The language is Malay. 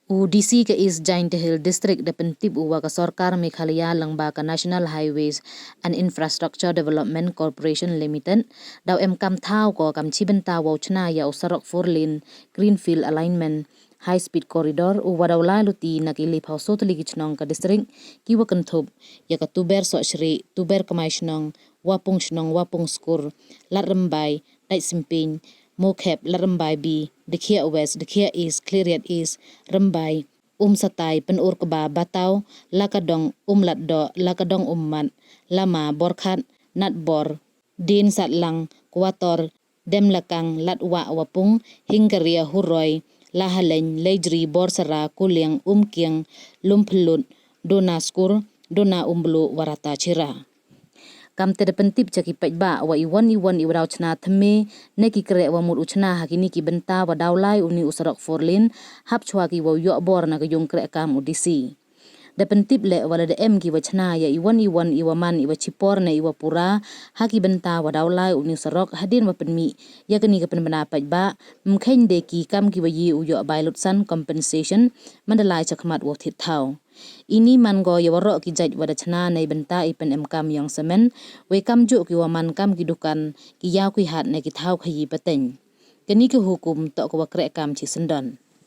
DC ke East Jaiñtia District de pyntip uwa ka Sarkar Meghalaya langba ka National Highways and Infrastructure Development Corporation Limited daw emkaam thau ko kam chibenta wo chna ya sarok 4-lane greenfield alignment high speed corridor uwa daw la luti nakili phau sotli ki chnong ka district ki wa kanthop ya ka tuber so shri tuber kamai chnong wapung skur lat rembai dai simping Mokhep Larembai B, Dekia West, Dekia East, Cleariat East, Rembai, Satai, Penur Keba, Batau, Lakadong, Latdo, Lakadong Mat, Lama, Borkat, Natbor, Din Satlang, Kuator, Demlakang, Latwa Wapung, Hingaria Huroi, Lahaleng, Lejri, Borsara, Kuliang, Kiang, Lumpelut, Dona Skur, Dona Umblu, Wyrta Chira. Kam te pyntip jaki pajba wa iwan iwadaw chna thme neki kre wa mur uchna hakini ki benta wa dawlai uni usarok 4-lane hap chwa ki wa yo bor na ka yung kre kam udisi de pyntip le wala de em ki wa chna ya iwan iwa man iwa chipor na iwa pura haki benta wa dawlai uni usarok hadin wa penmi ya kani ka penbana pajba mkhain de ki kam ki wa yi u yo bailut san compensation mandalai chakmat wa thit thau ini man go ya warok ki jaj wada chna nei benta ipen emkaam yang semen we kam ju ki wa man kam ki dukan ki yaw ki hat ne ki thau khayi pateng kani ki hukum to ko kre kam chi sendon